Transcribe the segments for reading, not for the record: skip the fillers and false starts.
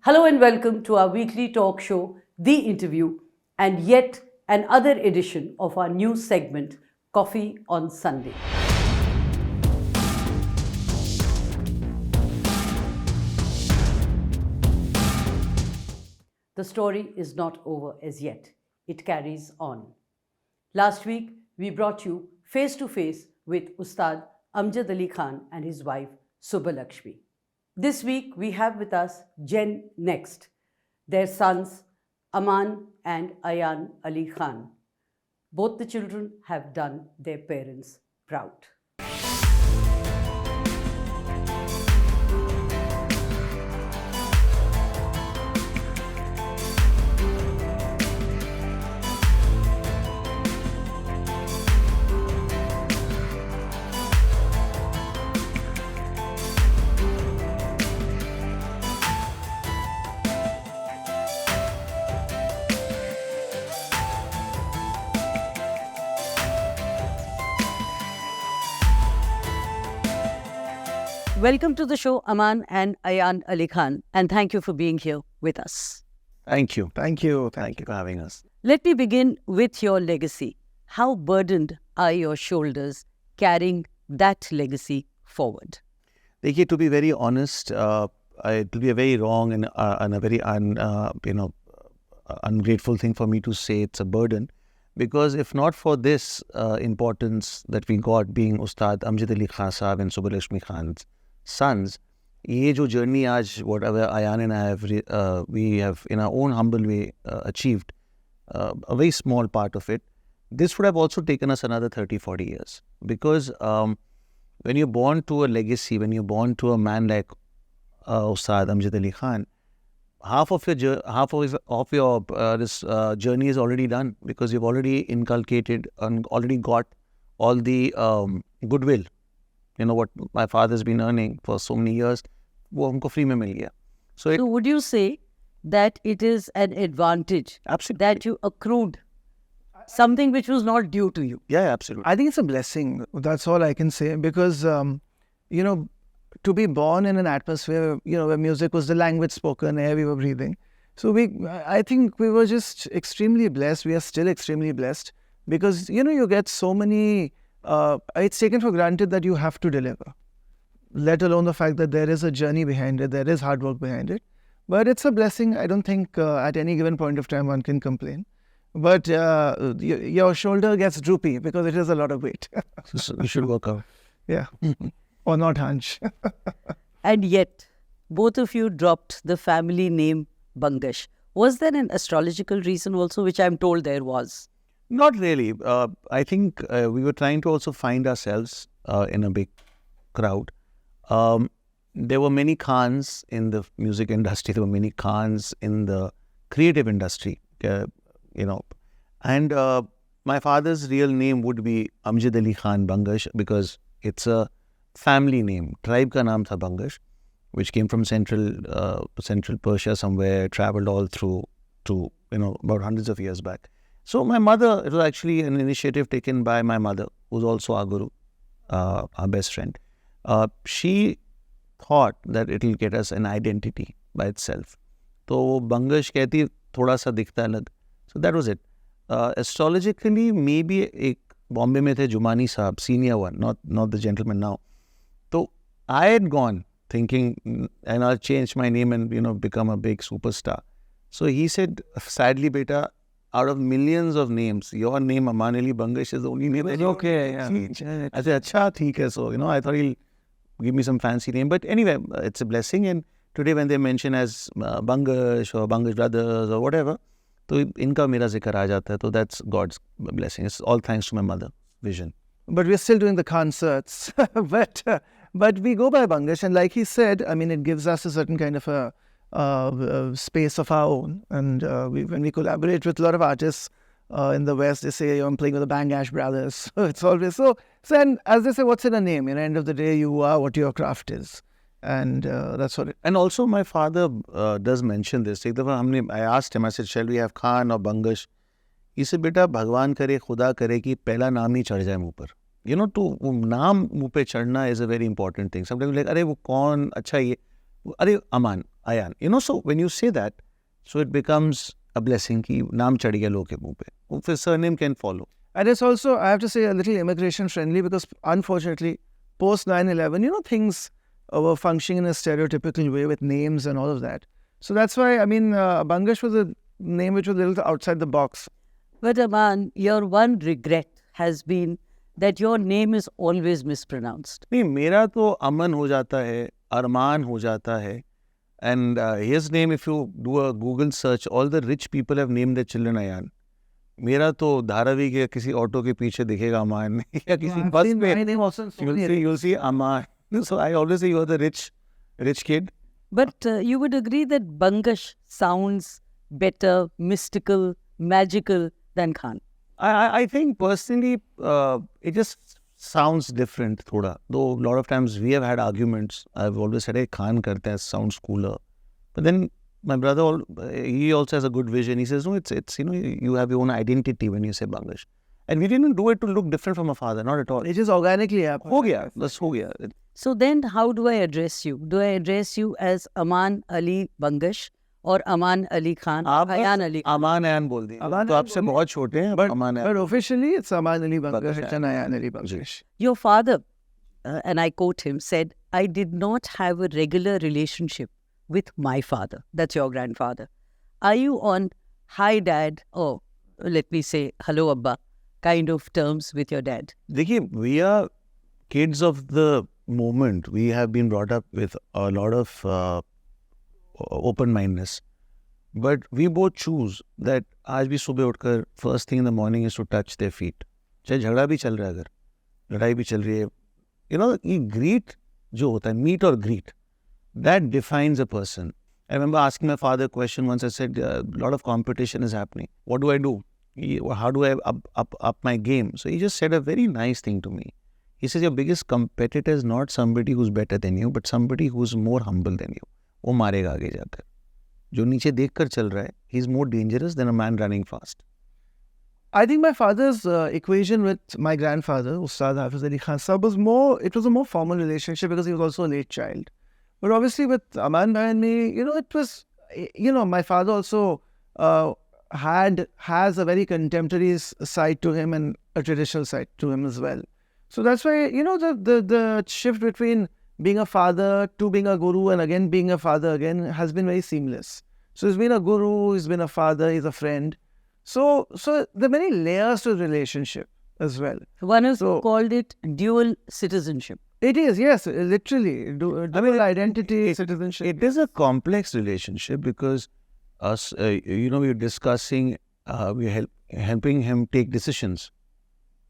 Hello and welcome to our weekly talk show, The Interview, and yet another edition of our new segment, Coffee on Sunday. The story is not over as yet. It carries on. Last week, we brought you face to face with Ustad Amjad Ali Khan and his wife Subbalakshmi. This week, we have with us Gen Next, their sons Amaan and Ayaan Ali Khan. Both the children have done their parents proud. Welcome to the show, Amaan and Ayaan Ali Khan, and thank you for being here with us. Thank you. Thank you. Thank you for having us. Let me begin with your legacy. How burdened are your shoulders carrying that legacy forward? Dekhiye, to be very honest, it will be a very wrong and a very ungrateful thing for me to say it's a burden, because if not for this importance that we got being Ustad Amjad Ali Khan Sahab and Subbalakshmi Khan's sons, ये जो journey आज whatever Ayaan and I have we have in our own humble way achieved a very small part of it. This would have also taken us another 30-40 years, because when you're born to a legacy, when you're born to a man like Ustad Amjad Ali Khan, half of your this journey is already done, because you've already inculcated and already got all the goodwill. You know what my father's been earning for so many years, वो हमको free में मिल गया. So would you say that it is an advantage Absolutely. that you accrued something which was not due to you? Yeah, absolutely. I think it's a blessing. That's all I can say, because, to be born in an atmosphere, where music was the language spoken, air we were breathing. So I think we were just extremely blessed. We are still extremely blessed, because, you get so many, it's taken for granted that you have to deliver, let alone the fact that there is a journey behind it, there is hard work behind it. But it's a blessing. I don't think at any given point of time one can complain. But your shoulder gets droopy because it is a lot of weight. So you should work out. Yeah. Or not hunch. And yet, both of you dropped the family name Bangash. Was there an astrological reason also, which I'm told there was? Not really. I think we were trying to also find ourselves in a big crowd. There were many Khans in the music industry. There were many Khans in the creative industry. And my father's real name would be Amjad Ali Khan Bangash, because it's a family name. Tribe ka naam tha Bangash, which came from central Persia somewhere, traveled all through to about hundreds of years back. So my mother, it was actually an initiative taken by my mother, who's also our guru, our best friend. She thought that it will get us an identity by itself. So Bangash कहती थोड़ा सा दिखता अलग. So that was it. Astrologically, maybe एक Bombay में थे Jumani साहब, senior one, not the gentleman now. So I had gone thinking, and I'll change my name and become a big superstar. So he said, sadly, beta, out of millions of names, your name Amaan Ali Bangash is the only name. It's okay. Yeah. I said, "Acha, theek hai." So I thought he'll give me some fancy name, but anyway, it's a blessing. And today, when they mention as Bangash or Bangash brothers or whatever, तो इनका मेरा जिक्र आ जाता है. So that's God's blessing. It's all thanks to my mother vision. But we're still doing the concerts. But we go by Bangash, and like he said, I mean, it gives us a certain kind of a space of our own. And when we collaborate with a lot of artists in the West, they say, I'm playing with the Bangash brothers. So it's always so. And as they say, what's in a name? At the end of the day, you are what your craft is. And that's what it. And also my father does mention this. I asked him, I said, shall we have Khan or Bangash? He said, beta, Bhagwan kare, Khuda kare ki pehla naam hi chadh jaye muh par. To naam muh pe chadna is a very important thing. Sometimes like, अरे वो कौन अच्छा ये Are Amaan, Ayaan. You know, so when you say that, so it becomes a blessing कि नाम चढ़ गया लोग के मुंह पे. वो फिर surname can follow. And it's also, I have to say, a little immigration friendly because unfortunately, post 9/11, things were functioning in a stereotypical way with names and all of that. So that's why, Bangash was a name which was a little outside the box. But Amaan, your one regret has been that your name is always mispronounced. नहीं, मेरा तो अमन हो जाता है, अरमान हो जाता है. And his name, if you do a Google search, all the rich people have named their children Ayaan. मेरा तो धारावी के किसी ऑटो के पीछे दिखेगा अमान या किसी बस में. My name also. You'll see Amaan. So I always say you are the rich kid. But you would agree that Bangash sounds better, mystical, magical than Khan. I think personally, it just sounds different thoda. Though a lot of times we have had arguments. I've always said, hey, Khan karta hai, sounds cooler. But then my brother, he also has a good vision. He says, no, it's you have your own identity when you say Bangash. And we didn't do it to look different from a father, not at all. It just organically happened. हो गया, बस हो गया. So then how do I address you? Do I address you as Amaan Ali Bangash or Amaan Ali Khan? आप Ayaan Ali Khan? अमान अयान बोल दिए. अमान तो आपसे बहुत छोटे हैं. अमान But officially, it's Amaan Ali Bangash Bangash. and Ayaan Ali Bangash. Your father, and I quote him, said, I did not have a regular relationship with my father. That's your grandfather. Are you on hi dad or let me say hello Abba kind of terms with your dad? देखिए, we are kids of the moment. We have been brought up with a lot of open-mindedness. But we both choose that आज भी सुबह उठकर first thing in the morning is to touch their feet. चाहे झगड़ा भी चल रहा है, अगर लड़ाई भी चल रही है, ये greet जो होता है, meet or greet, that defines a person. I remember asking my father a question once. I said, a lot of competition is happening. What do I do? How do I up my game? So he just said a very nice thing to me. He says, your biggest competitor is not somebody who's better than you, but somebody who's more humble than you. वो मारेगा आगे जाकर. जो नीचे देखकर चल रहा है, he's more dangerous than a man running fast. I think my father's equation with my grandfather, Ustad Hafiz Ali Khan Sahab, it was a more formal relationship because he was also a late child. But obviously with Amaan Bhai and me, it was, my father also has a very contemporary side to him and a traditional side to him as well. So that's why, the shift between being a father to being a guru and again being a father again has been very seamless. So he's been a guru, he's been a father, he's a friend. So there are many layers to the relationship as well. One has called it dual citizenship. It is, yes, literally. Dual identity, citizenship. It is a complex relationship because us, we're discussing, we're helping him take decisions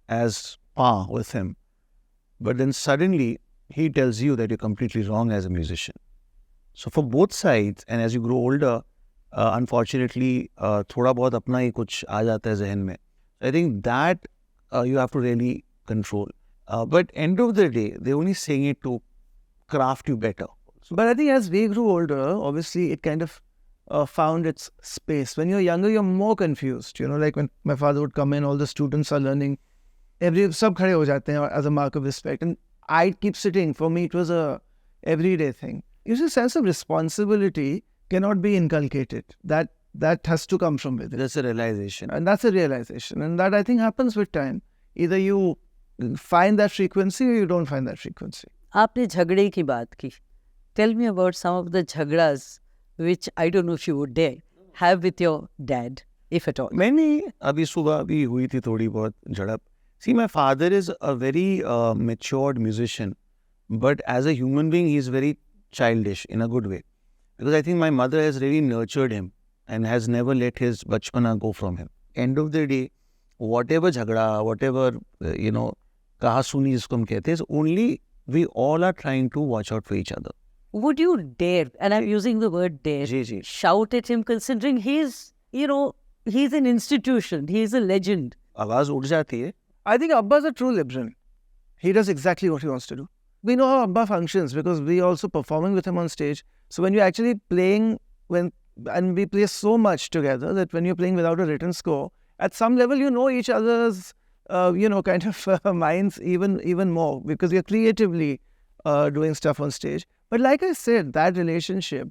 as pa with him. But then suddenly he tells you that you're completely wrong as a musician. So for both sides, and as you grow older, unfortunately, थोड़ा बहुत अपना ही कुछ आ जाता है ज़हन में. I think that you have to really control. But end of the day, they're only saying it to craft you better. But I think as we grew older, obviously it kind of found its space. When you're younger, you're more confused. Like when my father would come in, all the students are learning. सब खड़े हो जाते हैं as a mark of respect. And I'd keep sitting. For me, it was a everyday thing. You see, sense of responsibility cannot be inculcated. That has to come from within. That's a realization. And that's a realization. And that I think happens with time. Either you find that frequency or you don't find that frequency. आपने झगड़े की बात की. Tell me about some of the झगड़ाs which I don't know if you would dare have with your dad, if at all. मैंने अभी सुबह भी हुई थी थोड़ी बहुत झड़प. See, my father is a very matured musician, but as a human being, he is very childish in a good way. Because I think my mother has really nurtured him and has never let his bachpana go from him. End of the day, whatever jhagda, whatever, kahasuni jisko hum kehte, is only we all are trying to watch out for each other. Would you dare, and I'm using the word dare, shout at him considering he's an institution, he's a legend? आवाज उठ जाती है. I think Abba's a true liberal. He does exactly what he wants to do. We know how Abba functions because we also performing with him on stage. So when you're actually playing, and we play so much together that when you're playing without a written score, at some level you know each other's, minds even more because you're creatively doing stuff on stage. But like I said, that relationship,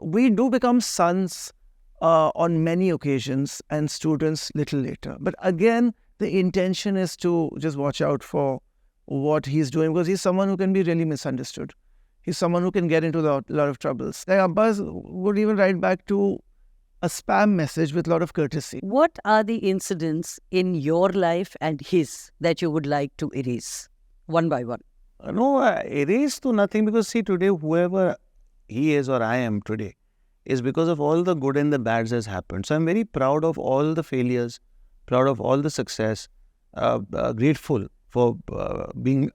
we do become sons on many occasions and students little later. But again, the intention is to just watch out for what he's doing, because he's someone who can be really misunderstood. He's someone who can get into a lot of troubles. Like Abbas would even write back to a spam message with a lot of courtesy. What are the incidents in your life and his that you would like to erase one by one? No, erase to nothing, because see, today whoever he is or I am today is because of all the good and the bads has happened. So I'm very proud of all the failures, proud of all the success, grateful for being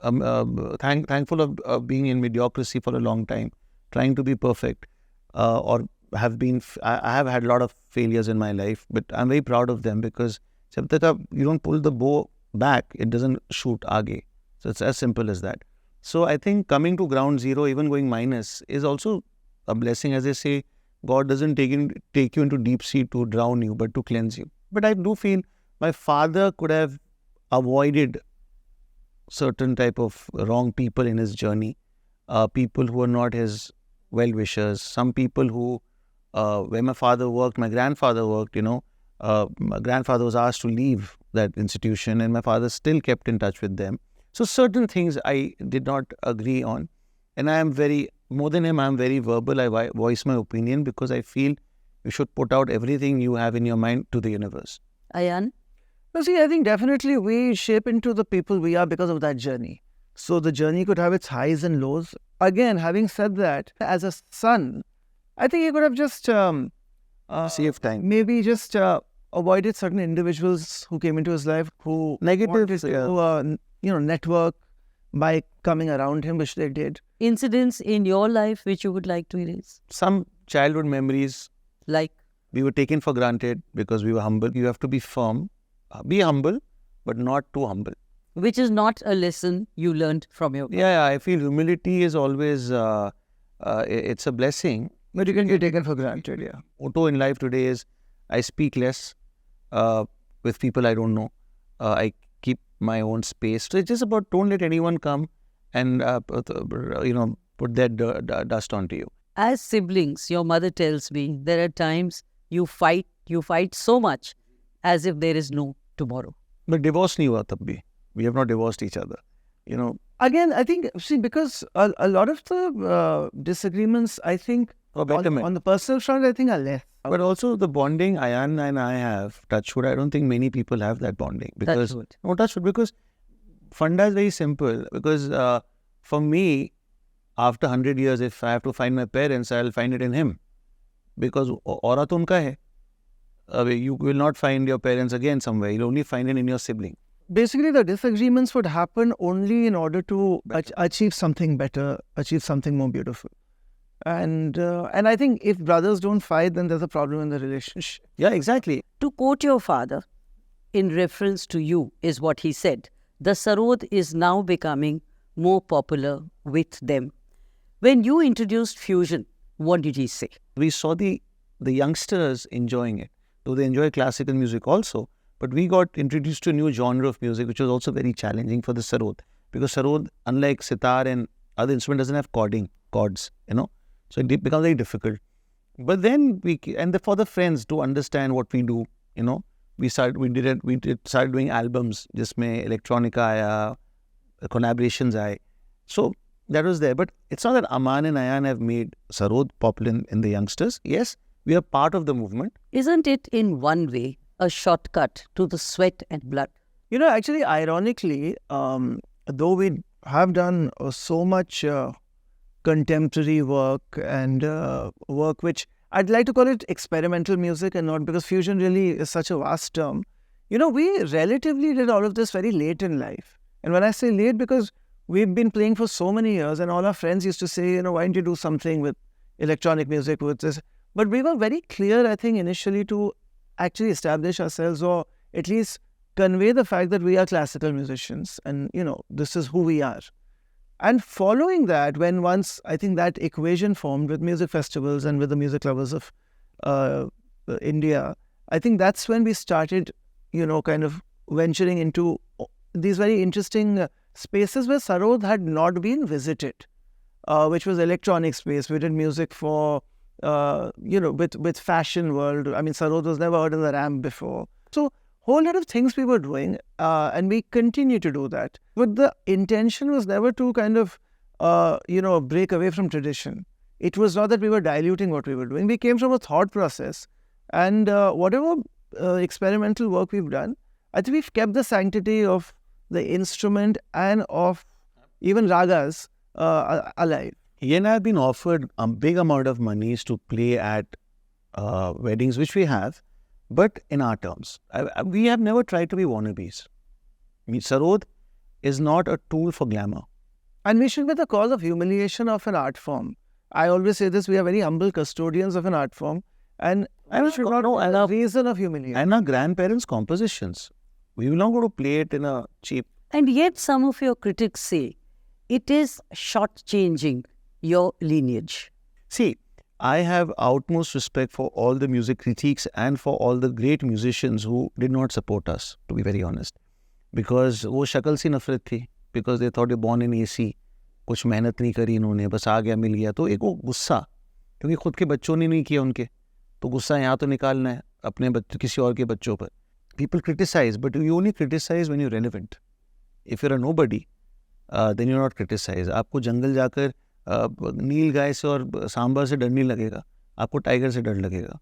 thankful of being in mediocrity for a long time, trying to be perfect, or have been. I have had a lot of failures in my life, but I'm very proud of them, because jab tak you don't pull the bow back, it doesn't shoot aage. So it's as simple as that. So I think coming to ground zero, even going minus, is also a blessing. As they say, God doesn't take you into deep sea to drown you, but to cleanse you. But I do feel my father could have avoided certain type of wrong people in his journey, people who are not his well-wishers, some people who, where my father worked, my grandfather worked, my grandfather was asked to leave that institution and my father still kept in touch with them. So certain things I did not agree on, and I am more than him, I am very verbal. I voice my opinion because I feel you should put out everything you have in your mind to the universe. Ayaan? No, see, I think definitely we shape into the people we are because of that journey. So the journey could have its highs and lows. Again, having said that, as a son, I think he could have just Save time. maybe just avoided certain individuals who came into his life who Negatives, wanted to, network by coming around him, which they did. Incidents in your life which you would like to erase? Some childhood memories, Like? we were taken for granted because we were humble. You have to be firm, be humble, but not too humble. Which is not a lesson you learned from your Yeah, I feel humility is always, it's a blessing. But you can get taken for granted, yeah. Motto in life today is, I speak less with people I don't know. I keep my own space. So it's just about don't let anyone come and, put their dust onto you. As siblings, your mother tells me there are times you fight so much as if there is no tomorrow. But divorce nahi hua tab bhi. We have not divorced each other. Again, I think, because a lot of the disagreements, I think, For betterment. on the personal front, I think are less. But also the bonding Ayaan and I have, touchwood, I don't think many people have that bonding. Because, Touchwood. No, touchwood, because funda is very simple. Because for me, after 100 years, if I have to find my parents, I'll find it in him. Because aura to unka hai. You will not find your parents again somewhere. You'll only find it in your sibling. Basically, the disagreements would happen only in order to achieve something better, achieve something more beautiful. And I think if brothers don't fight, then there's a problem in the relationship. Yeah, exactly. To quote your father, in reference to you, is what he said, the Sarod is now becoming more popular with them. When you introduced fusion, what did he say? We saw the youngsters enjoying it. Though they enjoy classical music also. But we got introduced to a new genre of music, which was also very challenging for the Sarod. Because Sarod, unlike sitar and other instrument, doesn't have chords, So it becomes very difficult. But then for the friends to understand what we do, we started doing albums, jisme electronica aaya, collaborations aaye. So that was there. But it's not that Amaan and Ayaan have made Sarod popular in the youngsters. Yes, we are part of the movement. Isn't it in one way a shortcut to the sweat and blood? Actually, ironically, though we have done so much contemporary work and work which I'd like to call it experimental music, and not because fusion really is such a vast term. We relatively did all of this very late in life. And when I say late, because we've been playing for so many years and all our friends used to say, why don't you do something with electronic music, with this? But we were very clear, I think, initially to actually establish ourselves, or at least convey the fact that we are classical musicians and, this is who we are. And following that, when once I think that equation formed with music festivals and with the music lovers of India, I think that's when we started, kind of venturing into these very interesting spaces where Sarod had not been visited. which was electronic space. We did music for, with fashion world. I mean, Sarod was never heard of the ramp before. So whole lot of things we were doing, and we continue to do that. But the intention was never to kind of, break away from tradition. It was not that we were diluting what we were doing. We came from a thought process, and whatever experimental work we've done, I think we've kept the sanctity of the instrument and of even ragas alive. He and I have been offered a big amount of monies to play at weddings, which we have, but in our terms. We have never tried to be wannabes. I mean, Sarod is not a tool for glamour. And we should be the cause of humiliation of an art form. I always say this, we are very humble custodians of an art form, and we should not be a reason of humiliation. And our grandparents' compositions. We will not go to play it in a cheap... And yet some of your critics say it is shortchanging your lineage. See, I have utmost respect for all the music critiques and for all the great musicians who did not support us, to be very honest. Because वो शक्ल सी नफरत थी, because they thought they're born in AC, कुछ मेहनत नहीं करी इन्होंने, बस आ गया मिल गया, तो एक वो गुस्सा, क्योंकि खुद के बच्चों ने नहीं किया उनके, तो गुस्सा यहाँ तो निकालना है अपने बच्चों किसी और के बच्चों पर. People criticize, but you only criticize when you're relevant. If you're a nobody, then you're not criticized. आपको जंगल जाकर नील गाय से और सांबर से डर नहीं लगेगा, आपको टाइगर से डर लगेगा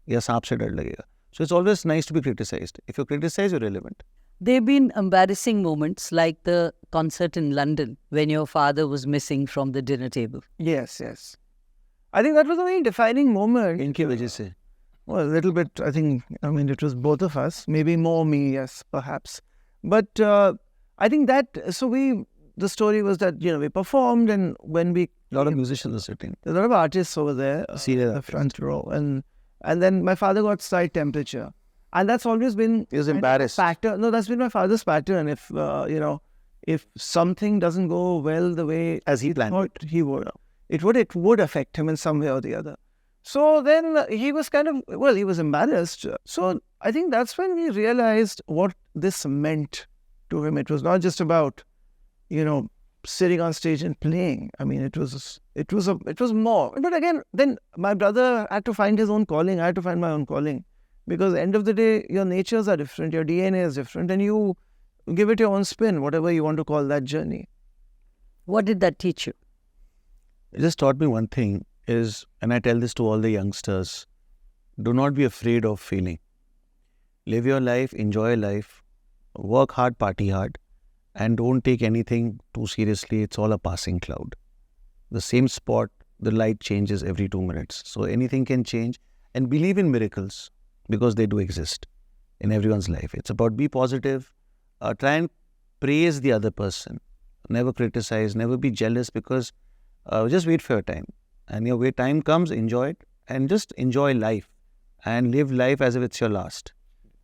या सांप से डर लगेगा. So it's always nice to be criticized. If you're criticized, you're relevant. There have been embarrassing moments like the concert in London when your father was missing from the dinner table. Yes. I think that was a very defining moment. इनकी वजह से. Well, a little bit, I think, it was both of us. Maybe more me, yes, perhaps. But I think that, the story was that, we performed, and when we... A lot of musicians are sitting. There's a lot of artists over there, the front row. And then my father got slight temperature. And that's always been... He was embarrassed. Factor. No, that's been my father's pattern. If something doesn't go well the way... As he planned it. He would. It would affect him in some way or the other. So then he was he was embarrassed. So I think that's when we realized what this meant to him. It was not just about, sitting on stage and playing. I mean, it was more. But again, then my brother had to find his own calling. I had to find my own calling. Because at the end of the day, your natures are different, your DNA is different, and you give it your own spin, whatever you want to call that journey. What did that teach you? It just taught me one thing is, and I tell this to all the youngsters, do not be afraid of failing. Live your life, enjoy life, work hard, party hard, and don't take anything too seriously. It's all a passing cloud. The same spot, the light changes every 2 minutes. So anything can change, and believe in miracles because they do exist in everyone's life. It's about be positive, try and praise the other person, never criticize, never be jealous, because just wait for your time. And when time comes, enjoy it, and just enjoy life and live life as if it's your last.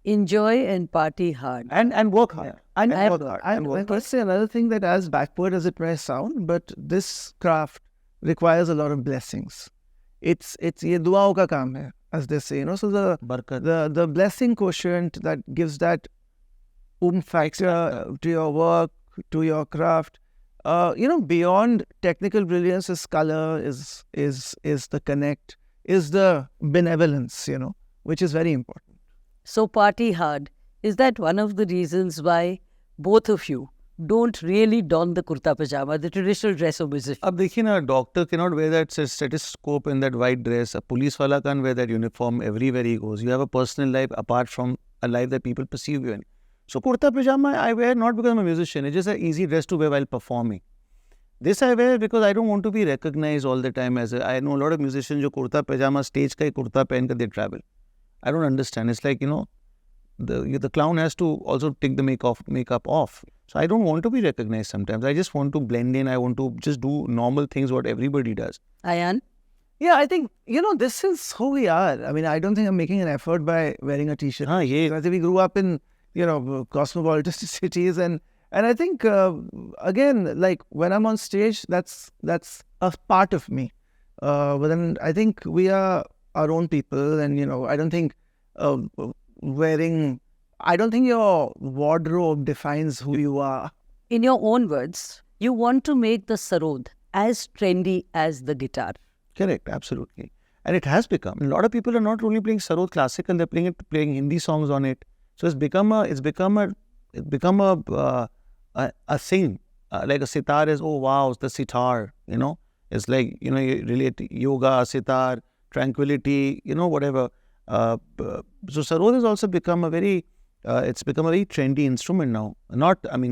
Enjoy and party hard. And work hard. And work hard. And let's say another thing, that as backward as it may sound, but this craft requires a lot of blessings. It's ye duaon ka kaam hai, as they say, So the blessing quotient that gives that factor to your work, to your craft, beyond technical brilliance is color, is the connect, is the benevolence, which is very important. So party hard. Is that one of the reasons why both of you don't really don the kurta pajama, the traditional dress of musicians? अब देखिए ना, a doctor cannot wear that stethoscope in that white dress. A police wala can't wear that uniform everywhere he goes. You have a personal life apart from a life that people perceive you in. So kurta pajama I wear not because I'm a musician. It's just an easy dress to wear while performing. This I wear because I don't want to be recognized all the time I know a lot of musicians who kurta pajama stage ka kurta pehen kar they travel. I don't understand. It's like, the clown has to also take the makeup off. So I don't want to be recognized sometimes. I just want to blend in. I want to just do normal things what everybody does. Ayaan? Yeah, I think, this is who we are. I mean, I don't think I'm making an effort by wearing a t-shirt. I think we grew up in, cosmopolitan cities, and I think, again, like when I'm on stage, that's a part of me. But then I think we are our own people, and, I don't think your wardrobe defines who you are. In your own words, you want to make the Sarod as trendy as the guitar. Correct, absolutely. And it has become. A lot of people are not only playing Sarod classical; they're playing Hindi songs on it. So it's become a thing. Like a sitar is, oh wow, the sitar. It's like you relate yoga, sitar, tranquility. Whatever. So Sarod has also become it's become a very trendy instrument now.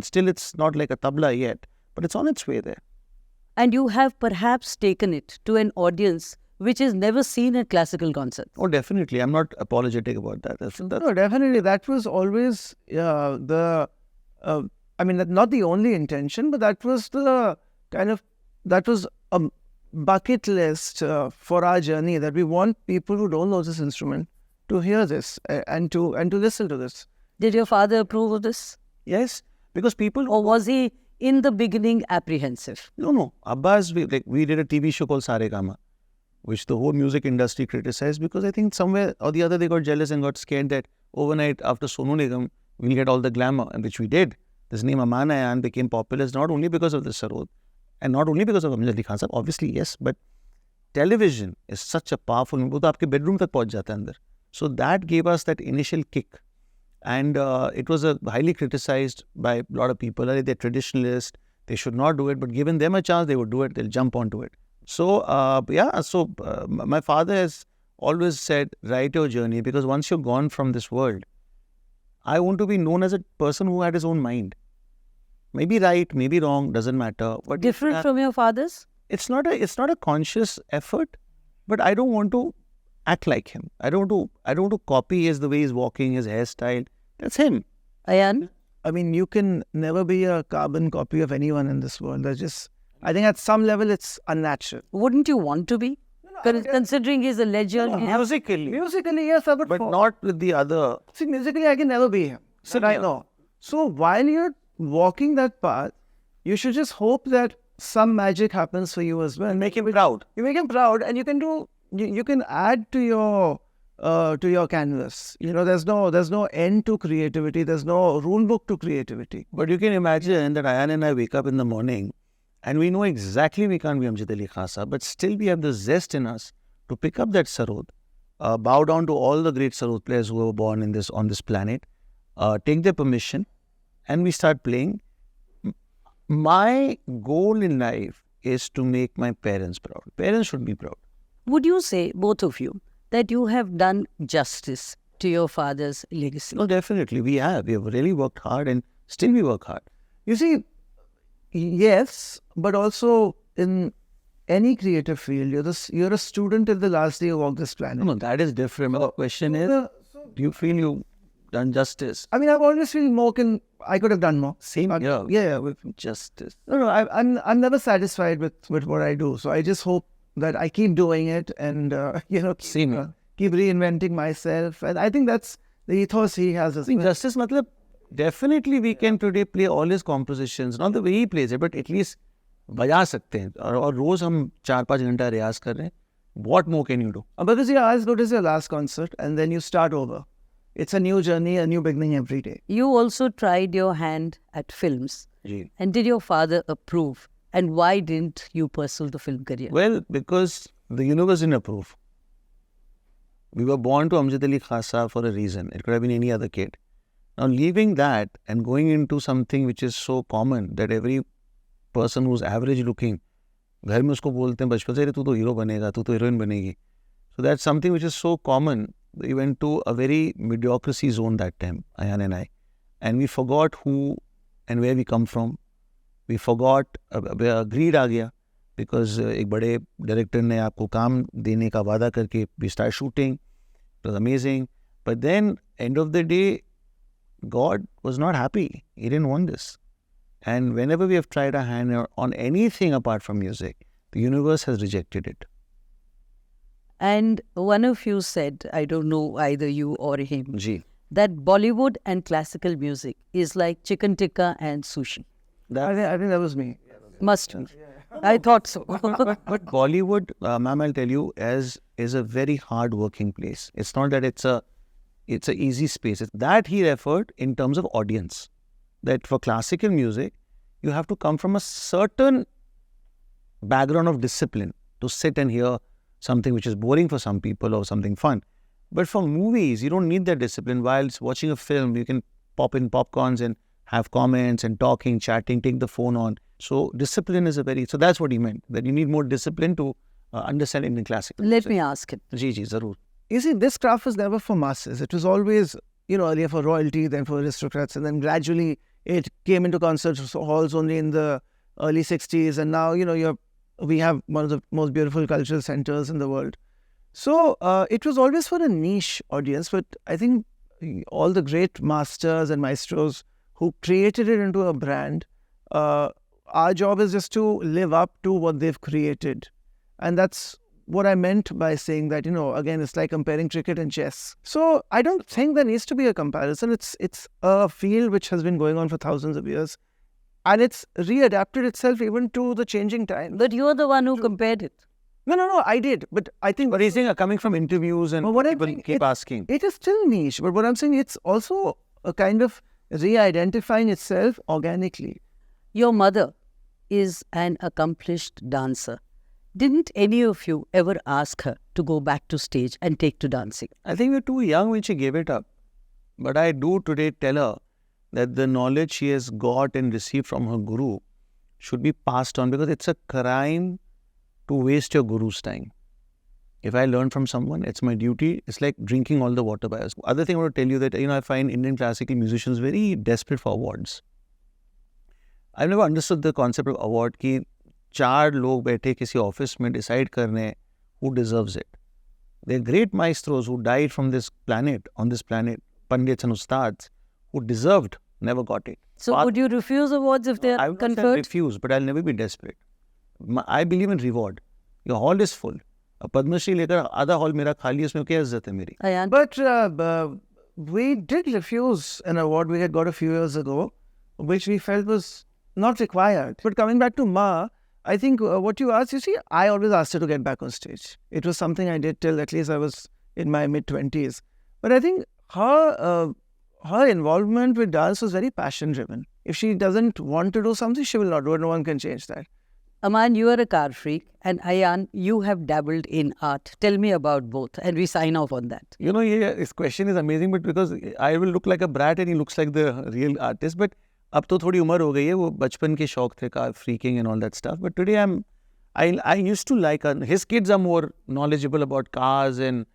Still it's not like a tabla yet, but it's on its way there. And you have perhaps taken it to an audience which is never seen at classical concerts. Oh, definitely. I'm not apologetic about that. No, definitely. That was always not the only intention, but that was a bucket list for our journey, that we want people who don't know this instrument to hear this and to listen to this. Did your father approve of this? Yes, because people... Or was he in the beginning apprehensive? No. Abbas, we did a TV show called Saregama, which the whole music industry criticized, because I think somewhere or the other they got jealous and got scared that overnight after Sonu Nigam, we'll get all the glamour, and which we did. This name Amaan Ayaan became popular not only because of the Sarod and not only because of Amjad Ali Khan Sahab, obviously yes, but television is such a powerful, वो तो आपके bedroom तक पहुंच जाता है अंदर. So that gave us that initial kick. And it was highly criticized by a lot of people. They're traditionalists, they should not do it, but given them a chance, they would do it, they'll jump onto it. So, my father has always said, write your journey, because once you're gone from this world, I want to be known as a person who had his own mind. Maybe right, maybe wrong, doesn't matter. But different from your father's? It's not a conscious effort, but I don't want to act like him. I don't want to copy the way he's walking, his hairstyle. That's him. Ayaan? You can never be a carbon copy of anyone in this world. I think at some level it's unnatural. Wouldn't you want to be? Considering he's a legend. Musically, yes, but not with the other. See, musically I can never be him. I know. So while you're walking that path, you should just hope that some magic happens for you as well. Make him proud. You make him proud, and you can add to your canvas. There's no end to creativity. There's no rule book to creativity. But you can imagine that Ayaan and I wake up in the morning and we know exactly we can't be Amjad Ali Khan Sahab, but still we have the zest in us to pick up that Sarod, bow down to all the great Sarod players who were born on this planet, take their permission, and we start playing. My goal in life is to make my parents proud. Parents should be proud. Would you say, both of you, that you have done justice to your father's legacy? No, definitely. We have. We have really worked hard, and still we work hard. You see, yes, but also in any creative field, you're a student till the last day you walk this planet. No, that is different. The question is, do you feel you've done justice? I've always felt more I could have done more. Same here. Yeah, with justice. No, I'm never satisfied with what I do. So I just hope that I keep doing it and keep reinventing myself. And I think that's the ethos he has as well. Justice matlab, definitely we can today play all his compositions, not the way he plays it, but at least बजा सकते हैं और रोज हम 4-5 घंटा रियाज कर रहे हैं. What more can you do? Because as good as your last concert, and then you start over. It's a new journey, a new beginning every day. You also tried your hand at films. Ji. And did your father approve? And why didn't you pursue the film career? Well, because the universe didn't approve. We were born to Amjad Ali Khan Sahab for a reason. It could have been any other kid. Now, leaving that and going into something which is so common that every person who's average looking, घर में उसको बोलते हैं बचपन से तू तो hero बनेगा, तू तो हीरोइन बनेगी. So that's something which is so common. We went to a very mediocrity zone that time, Ayaan and I. And we forgot who and where we come from. We forgot, greed आ गया. Because एक बड़े director ने आपको काम देने का वादा करके we start shooting. It was amazing. But then, end of the day, God was not happy. He didn't want this. And whenever we have tried our hand on anything apart from music, the universe has rejected it. And one of you said, I don't know either you or him, Ji. that Bollywood and classical music is like chicken tikka and sushi. I think that was me. Must be. I thought so. But Bollywood, ma'am, I'll tell you, is a very hard working place. It's not that it's a easy space. That he referred in terms of audience. That for classical music, you have to come from a certain background of discipline to sit and hear something which is boring for some people or something fun. But for movies, you don't need that discipline. Whilst watching a film, you can pop in popcorns and have comments and talking, chatting, take the phone on. So discipline is so that's what he meant, that you need more discipline to understand Indian classical. Let me ask it. Ji, zarur. You see, this craft was never for masses. It was always, earlier for royalty, then for aristocrats, and then gradually it came into concert halls only in the early 60s. And now, we have one of the most beautiful cultural centers in the world. So it was always for a niche audience, but I think all the great masters and maestros who created it into a brand, our job is just to live up to what they've created. And that's what I meant by saying that, again, it's like comparing cricket and chess. So I don't think there needs to be a comparison. It's a field which has been going on for thousands of years. And it's readapted itself even to the changing time. But you're the one who compared it. No, I did. But I think... But he's saying coming from interviews and people keep asking. It is still niche. But what I'm saying, it's also a kind of re-identifying itself organically. Your mother is an accomplished dancer. Didn't any of you ever ask her to go back to stage and take to dancing? I think we're too young when she gave it up. But I do today tell her that the knowledge she has got and received from her guru should be passed on, because it's a crime to waste your guru's time. If I learn from someone, it's my duty. It's like drinking all the water by us. Other thing I want to tell you that, I find Indian classical musicians very desperate for awards. I've never understood the concept of award कि 4 लोग बैठे किसी office में decide करने who deserves it. There are great maestros who died from this planet, on this planet, pandits and ustads, who deserved, never got it. So would you refuse awards if they are I would not conferred? refuse, but I'll never be desperate. I believe in reward. Your hall is full. A Padma Shri लेकर आधा hall मेरा खाली है, उसमें क्या इज्जत है मेरी? Ayaan? But we did refuse an award we had got a few years ago, which we felt was not required. But coming back to Ma, I think what you asked, I always asked her to get back on stage. It was something I did till at least I was in my mid-20s. But I think her involvement with dance was very passion-driven. If she doesn't want to do something, she will not do it. No one can change that. Amaan, you are a car freak, and Ayaan, you have dabbled in art. Tell me about both, and we sign off on that. This question is amazing, but because I will look like a brat and he looks like the real artist. But अब तो थोड़ी उम्र हो गई है, वो बचपन के शौक थे, car freaking and all that stuff. But today I used to like his kids are more knowledgeable about cars and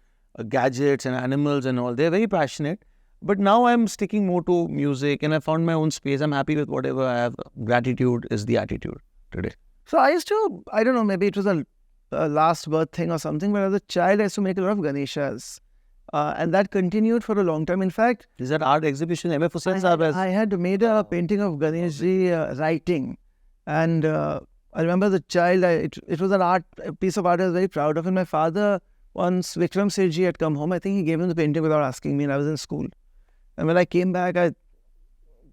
gadgets and animals and all. They're very passionate. But now I'm sticking more to music and I found my own space. I'm happy with whatever I have. Gratitude is the attitude today. So I used to, I don't know, maybe it was a last birth thing or something, but as a child I used to make a lot of Ganeshas. And that continued for a long time. In fact, is that art exhibition? M.F. Hussain Saab has... I had made a painting of Ganeshji writing. And I remember the child, it was a piece of art I was very proud of. And my father, once Vikram Sethji had come home, I think he gave him the painting without asking me, and I was in school. And when I came back, I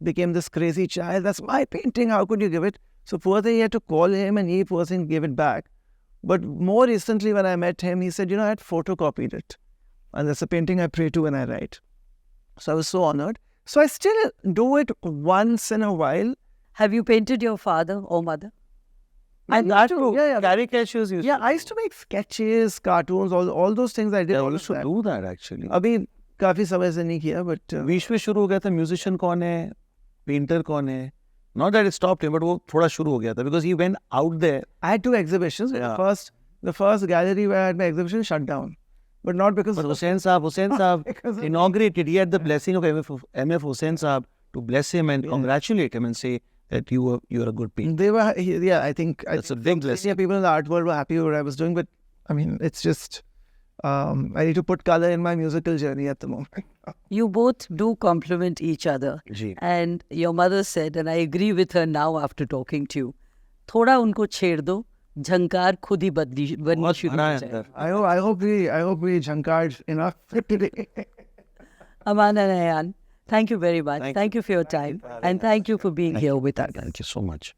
became this crazy child. That's my painting. How could you give it? So poor thing, he had to call him and he, poor thing, gave it back. But more recently when I met him, he said, I had photocopied it. And that's a painting I pray to when I write. So I was so honored. So I still do it once in a while. Have you painted your father or mother? I used to, caricatures. I used to make sketches, cartoons, all those things I did. I also do that actually. अभी काफी समय से नहीं किया, but बीच में शुरू हो गया था. Musician कौन है, painter कौन है? Not that it stopped him, but वो थोड़ा शुरू हो गया था because he went out there. I had 2 exhibitions. Yeah. The first gallery where I had my exhibition shut down. But not because... But Hussain Saab inaugurated. He had the blessing of M.F. Hussain Saab to bless him and congratulate him and say that you are a good painter. They were, I think... That's a big blessing. People in the art world were happy with what I was doing, but I mean, it's just... I need to put color in my musical journey at the moment. You both do complement each other. Ji. And your mother said, and I agree with her now after talking to you, थोड़ा उनको छेड़ दो, झंकार खुद ही बननी शुरू हो जाए. I hope we jhankared enough today. Amaan and Ayaan, thank you very much. Thank you for your time. And thank you for being here with us. Thank you so much.